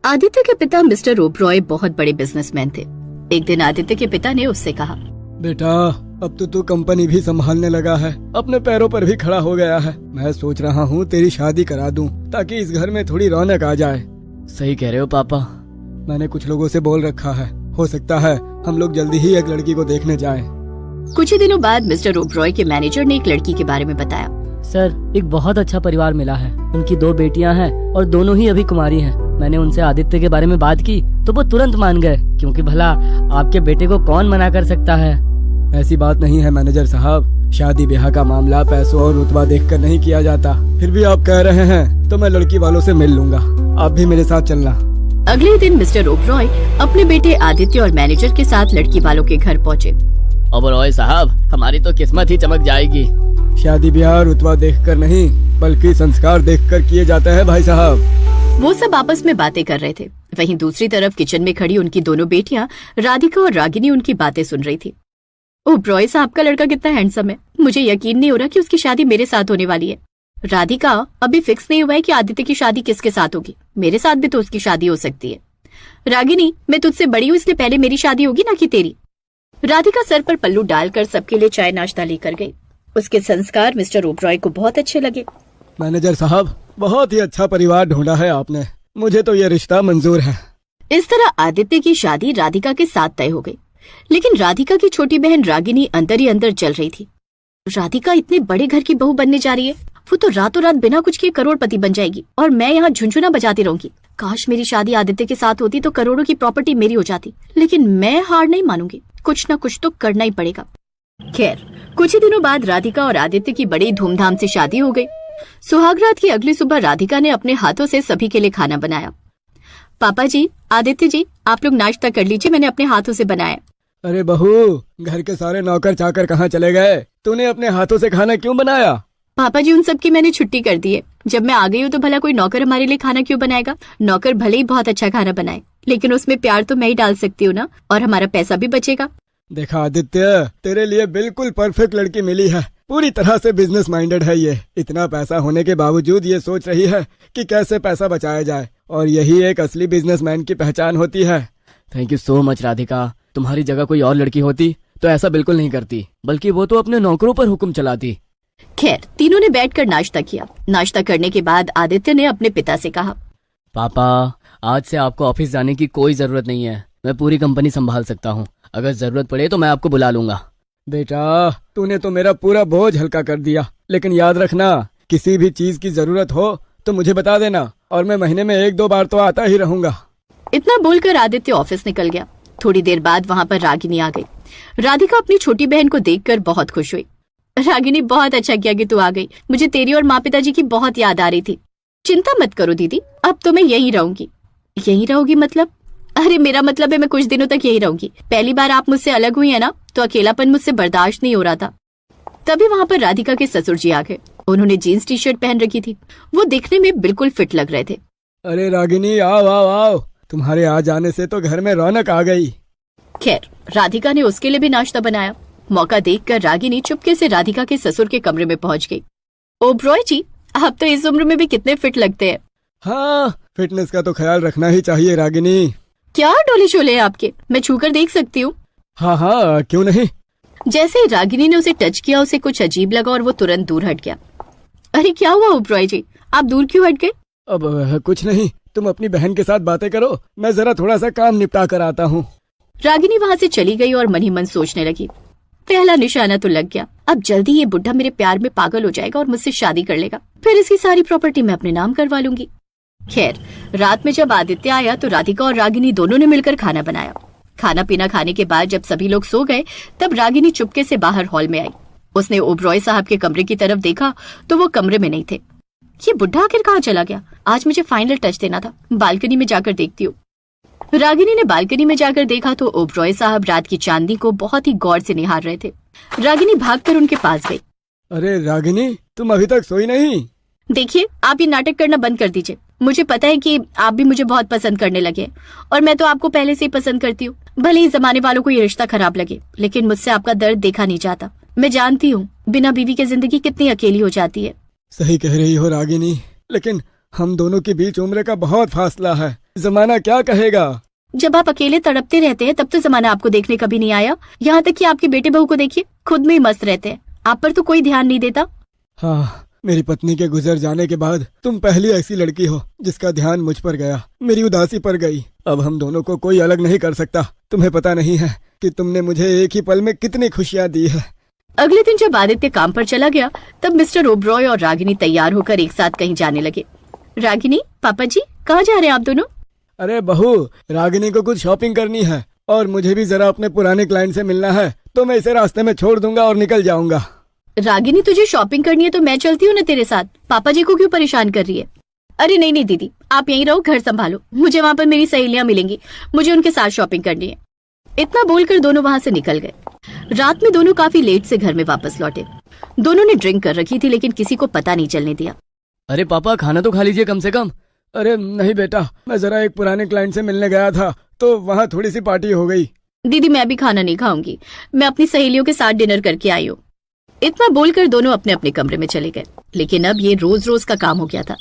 आदित्य के पिता मिस्टर ओबरॉय बहुत बड़े बिजनेसमैन थे। एक दिन आदित्य के पिता ने उससे कहा, बेटा अब तो तू कंपनी भी संभालने लगा है, अपने पैरों पर भी खड़ा हो गया है। मैं सोच रहा हूँ तेरी शादी करा दूं ताकि इस घर में थोड़ी रौनक आ जाए। सही कह रहे हो पापा। मैंने कुछ लोगों से बोल रखा है, हो सकता है हम लोग जल्दी ही एक लड़की को देखने जाएं। कुछ ही दिनों बाद मिस्टर ओबरॉय के मैनेजर ने एक लड़की के बारे में बताया। सर, एक बहुत अच्छा परिवार मिला है। उनकी 2 बेटियां हैं और दोनों ही अभी कुमारी हैं। मैंने उनसे आदित्य के बारे में बात की तो वो तुरंत मान गए, क्योंकि भला आपके बेटे को कौन मना कर सकता है। ऐसी बात नहीं है मैनेजर साहब, शादी ब्याह का मामला पैसों और रुतबा देखकर नहीं किया जाता। फिर भी आप कह रहे हैं तो मैं लड़की वालों से मिल लूंगा, आप भी मेरे साथ चलना। अगले दिन मिस्टर ओबरॉय अपने बेटे आदित्य और मैनेजर के साथ लड़की वालों के घर पहुँचे। ओबरॉय साहब, हमारी तो किस्मत ही चमक जाएगी। शादी ब्याह रुतबा देखकर नहीं बल्कि संस्कार देखकर किए जाते हैं भाई साहब। वो सब आपस में बातें कर रहे थे। वहीं दूसरी तरफ किचन में खड़ी उनकी दोनों बेटियां राधिका और रागिनी उनकी बातें सुन रही थी। ओबरॉय साहब का लड़का कितना हैंडसम है, मुझे यकीन नहीं हो रहा कि उसकी शादी मेरे साथ होने वाली है। राधिका, अभी फिक्स नहीं हुआ है कि आदित्य की शादी किसके साथ होगी, मेरे साथ भी तो उसकी शादी हो सकती है। रागिनी, मैं तुझसे बड़ी हूँ इसलिए पहले मेरी शादी होगी ना कि तेरी। राधिका सर पर पल्लू डालकर सबके लिए चाय नाश्ता लेकर गई। उसके संस्कार मिस्टर ओबरॉय को बहुत अच्छे लगे। मैनेजर साहब, बहुत ही अच्छा परिवार ढूंढा है आपने, मुझे तो ये रिश्ता मंजूर है। इस तरह आदित्य की शादी राधिका के साथ तय हो गई। लेकिन राधिका की छोटी बहन रागिनी अंदर ही अंदर जल रही थी। राधिका इतने बड़े घर की बहू बनने जा रही है, वो तो रातों रात बिना कुछ किए करोड़पति बन जाएगी और मैं यहाँ झुंझुना बजाती रहूंगी। काश मेरी शादी आदित्य के साथ होती तो करोड़ों की प्रॉपर्टी मेरी हो जाती। लेकिन मैं हार नहीं मानूंगी, कुछ न कुछ तो करना ही पड़ेगा। खैर, कुछ ही दिनों बाद राधिका और आदित्य की बड़ी धूमधाम से शादी हो गई। सुहागरात की अगली सुबह राधिका ने अपने हाथों से सभी के लिए खाना बनाया। पापा जी, आदित्य जी, आप लोग नाश्ता कर लीजिए, मैंने अपने हाथों से बनाया। अरे बहू, घर के सारे नौकर चाकर कहाँ चले गए? तूने अपने हाथों से खाना क्यों बनाया? पापा जी, उन सब की मैंने छुट्टी कर दी है। जब मैं आ गई हूँ तो भला कोई नौकर हमारे लिए खाना क्यों बनाएगा? नौकर भले ही बहुत अच्छा खाना बनाए, लेकिन उसमें प्यार तो मैं ही डाल सकती हूँ ना, और हमारा पैसा भी बचेगा। देखा आदित्य, तेरे लिए बिल्कुल परफेक्ट लड़की मिली है। पूरी तरह से बिजनेस माइंडेड है ये। इतना पैसा होने के बावजूद ये सोच रही है कि कैसे पैसा बचाया जाए, और यही एक असली बिजनेसमैन की पहचान होती है। Thank you so much Radhika. तुम्हारी जगह कोई और लड़की होती तो ऐसा बिल्कुल नहीं करती, बल्कि वो तो अपने नौकरों पर हुक्म चलाती। खैर, तीनों ने बैठकर नाश्ता किया। नाश्ता करने के बाद आदित्य ने अपने पिता से कहा, पापा, आज से आपको ऑफिस जाने की कोई जरूरत नहीं है। मैं पूरी कंपनी संभाल सकता हूँ। अगर जरूरत पड़े तो मैं आपको बुला लूंगा। बेटा, तूने तो मेरा पूरा बोझ हल्का कर दिया, लेकिन याद रखना, किसी भी चीज की जरूरत हो तो मुझे बता देना, और मैं महीने में 1-2 बार तो आता ही रहूंगा। इतना बोलकर आदित्य ऑफिस निकल गया। थोड़ी देर बाद वहाँ पर रागिनी आ गई। राधिका अपनी छोटी बहन को देखकर बहुत खुश हुई। रागिनी, बहुत अच्छा किया कि तू आ गई। मुझे तेरी और माँ पिताजी की बहुत याद आ रही थी। चिंता मत करो दीदी, अब तो मैं यहीं रहूंगी। यहीं रहोगी मतलब? अरे मेरा मतलब है मैं कुछ दिनों तक यहीं रहूंगी। पहली बार आप मुझसे अलग हुई है ना, तो अकेलापन मुझसे बर्दाश्त नहीं हो रहा था। तभी वहाँ पर राधिका के ससुर जी आ गए। उन्होंने जीन्स टी शर्ट पहन रखी थी। वो दिखने में बिल्कुल फिट लग रहे थे। अरे रागिनी, आओ आओ आओ, तुम्हारे आ जाने से तो घर में रौनक आ गई। खैर, राधिका ने उसके लिए भी नाश्ता बनाया। मौका देखकर रागिनी चुपके से राधिका के ससुर के कमरे में पहुंच गई। ओबरॉय जी, आप तो इस उम्र में भी कितने फिट लगते हैं। हाँ, फिटनेस का तो ख्याल रखना ही चाहिए रागिनी। क्या डोले शोले हैं आपके, मैं छूकर देख सकती हूँ? हाँ हाँ, क्यों नहीं। जैसे ही रागिनी ने उसे टच किया, उसे कुछ अजीब लगा और वो तुरंत दूर हट गया। अरे क्या हुआ ओबरॉय जी, आप दूर क्यों हट गए? अब कुछ नहीं, तुम अपनी बहन के साथ बातें करो, मैं जरा थोड़ा सा काम निपटा कर आता हूँ। रागिनी वहाँ से चली गई और मन ही मन सोचने लगी, पहला निशाना तो लग गया। अब जल्दी ये बुढ़ा मेरे प्यार में पागल हो जाएगा और मुझसे शादी कर लेगा, फिर इसकी सारी प्रॉपर्टी मैं अपने नाम करवा लूंगी। खैर, रात में जब आदित्य आया तो राधिका और रागिनी दोनों ने मिलकर खाना बनाया। खाना पीना खाने के बाद जब सभी लोग सो गए, तब रागिनी चुपके से बाहर हॉल में आई। उसने ओबरॉय साहब के कमरे की तरफ देखा तो वो कमरे में नहीं थे। ये बुढ़ा आखिर कहाँ चला गया? आज मुझे फाइनल टच देना था, बालकनी में जाकर देखती हूँ। रागिनी ने बालकनी में जाकर देखा तो ओबरॉय साहब रात की चांदनी को बहुत ही गौर से निहार रहे थे। रागिनी भागकर उनके पास गई। अरे रागिनी, तुम अभी तक सोई नहीं? देखिए, आप ये नाटक करना बंद कर दीजिए। मुझे पता है कि आप भी मुझे बहुत पसंद करने लगे हैं, और मैं तो आपको पहले से ही पसंद करती हूँ। भले ही जमाने वालों को ये रिश्ता खराब लगे, लेकिन मुझसे आपका दर्द देखा नहीं जाता। मैं जानती हूँ बिना बीवी की जिंदगी कितनी अकेली हो जाती है। सही कह रही हो रागिनी, लेकिन हम दोनों के बीच उम्र का बहुत फासला है, जमाना क्या कहेगा। जब आप अकेले तड़पते रहते हैं तब तो जमाना आपको देखने कभी नहीं आया। यहाँ तक कि आपके बेटे बहू को देखिए, खुद में ही मस्त रहते हैं, आप पर तो कोई ध्यान नहीं देता। हाँ, मेरी पत्नी के गुजर जाने के बाद तुम पहली ऐसी लड़की हो जिसका ध्यान मुझ पर गया, मेरी उदासी पर गई। अब हम दोनों को कोई अलग नहीं कर सकता। तुम्हें पता नहीं है कि तुमने मुझे एक ही पल में कितनी खुशियाँ दी है। अगले दिन जब आदित्य काम पर चला गया तब मिस्टर ओबरॉय और रागिनी तैयार होकर एक साथ कहीं जाने लगे। रागिनी, पापा जी कहाँ जा रहे हैं आप दोनों? अरे बहू, रागिनी को कुछ शॉपिंग करनी है और मुझे भी जरा अपने पुराने क्लाइंट से मिलना है, तो मैं इसे रास्ते में छोड़ दूंगा और निकल जाऊंगा। रागिनी, तुझे शॉपिंग करनी है तो मैं चलती हूँ ना तेरे साथ, पापा जी को क्यों परेशान कर रही है? अरे नहीं नहीं दीदी, आप यहीं रहो, घर संभालो, मुझे वहाँ पर मेरी सहेलियां मिलेंगी, मुझे उनके साथ शॉपिंग करनी है। इतना बोलकर दोनों वहाँ से निकल गए। रात में दोनों काफी लेट से घर में वापस लौटे। दोनों ने ड्रिंक कर रखी थी लेकिन किसी को पता नहीं चलने दिया। अरे पापा, खाना तो खा लीजिए कम से कम। अरे नहीं बेटा, मैं जरा एक पुराने क्लाइंट से मिलने गया था तो वहाँ थोड़ी सी पार्टी हो गई। दीदी मैं भी खाना नहीं खाऊंगी, मैं अपनी सहेलियों के साथ डिनर करके आई हूँ। इतना बोलकर दोनों अपने अपने कमरे में चले गए। लेकिन अब ये रोज रोज का काम हो गया था।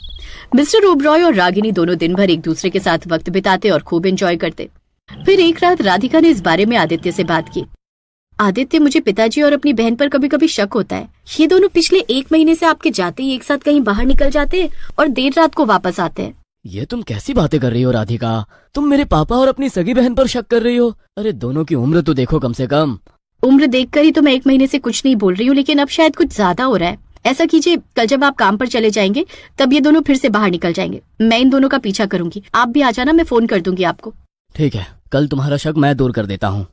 मिस्टर ओबरॉय और रागिनी दोनों दिन भर एक दूसरे के साथ वक्त बिताते और खूब एंजॉय करते। फिर एक रात राधिका ने इस बारे में आदित्य से बात की। आदित्य, मुझे पिताजी और अपनी बहन पर कभी कभी शक होता है। ये दोनों पिछले 1 महीने से आपके जाते ही एक साथ कहीं बाहर निकल जाते हैं और देर रात को वापस आते हैं। ये तुम कैसी बातें कर रही हो राधिका? तुम मेरे पापा और अपनी सगी बहन पर शक कर रही हो? अरे दोनों की उम्र तो देखो कम से कम। उम्र देखकर ही तो मैं 1 महीने से कुछ नहीं बोल रही हूँ, लेकिन अब शायद कुछ ज्यादा हो रहा है। ऐसा कीजिए, कल जब आप काम पर चले जाएंगे तब ये दोनों फिर से बाहर निकल जाएंगे। मैं इन दोनों का पीछा करूंगी, आप भी आ जाना, मैं फोन कर दूंगी आपको। ठीक है, कल तुम्हारा शक मैं दूर कर देता हूँ।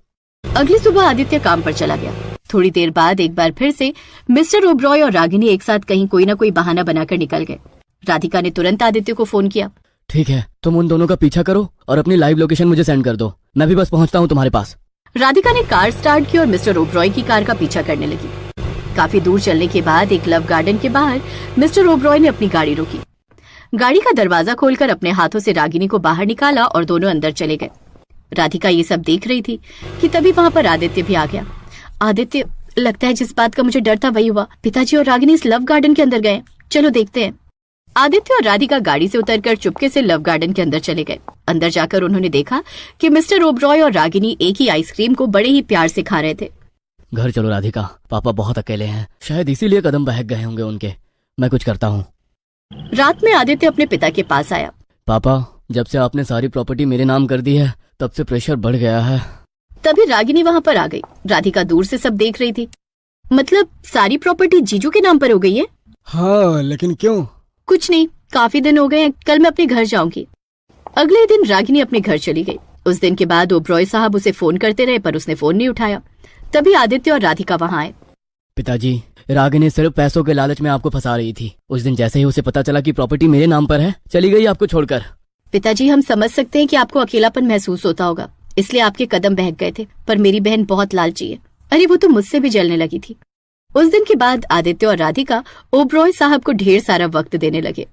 अगली सुबह आदित्य काम पर चला गया। थोड़ी देर बाद एक बार फिर से मिस्टर ओबरॉय और रागिनी एक साथ कहीं कोई ना कोई बहाना बनाकर निकल गए। राधिका ने तुरंत आदित्य को फोन किया। ठीक है, तुम उन दोनों का पीछा करो और अपनी लाइव लोकेशन मुझे सेंड कर दो, मैं भी बस पहुंचता हूँ तुम्हारे पास। राधिका ने कार स्टार्ट की और मिस्टर ओबरॉय की कार का पीछा करने लगी। काफी दूर चलने के बाद एक लव गार्डन के बाहर मिस्टर ओबरॉय ने अपनी गाड़ी रोकी। गाड़ी का दरवाजा खोलकर अपने हाथों से रागिनी को बाहर निकाला और दोनों अंदर चले गए। राधिका ये सब देख रही थी कि तभी वहाँ पर आदित्य भी आ गया। आदित्य, लगता है जिस बात का मुझे डर था वही हुआ। पिताजी और रागिनी इस लव गार्डन के अंदर गए, चलो देखते हैं। आदित्य और राधिका गाड़ी से उतरकर चुपके से लव गार्डन के अंदर चले गए। अंदर जाकर उन्होंने देखा कि मिस्टर ओबरॉय और रागिनी एक ही आइसक्रीम को बड़े ही प्यार से खा रहे थे। घर चलो राधिका, पापा बहुत अकेले हैं, शायद इसीलिए कदम बहक गए होंगे उनके। मैं कुछ करता हूँ। रात में आदित्य अपने पिता के पास आया। पापा, जब से आपने सारी प्रॉपर्टी मेरे नाम कर दी है तब से प्रेशर बढ़ गया है। तभी रागिनी वहाँ पर आ गई। राधिका दूर से सब देख रही थी। मतलब सारी प्रॉपर्टी जीजू के नाम पर हो गई है? हाँ, लेकिन क्यों? कुछ नहीं, काफी दिन हो गए हैं, कल मैं अपने घर जाऊंगी। अगले दिन रागिनी अपने घर चली गई। उस दिन के बाद ओबरॉय साहब उसे फोन करते रहे पर उसने फोन नहीं उठाया। तभी आदित्य और राधिका वहाँ आए। पिताजी, रागिनी सिर्फ पैसों के लालच में आपको फंसा रही थी। उस दिन जैसे ही उसे पता चला कि प्रॉपर्टी मेरे नाम पर है, चली गई आपको छोड़कर। पिताजी, हम समझ सकते हैं कि आपको अकेलापन महसूस होता होगा, इसलिए आपके कदम बहक गए थे, पर मेरी बहन बहुत लालची है। अरे वो तो मुझसे भी जलने लगी थी। उस दिन के बाद आदित्य और राधिका ओबरॉय साहब को ढेर सारा वक्त देने लगे।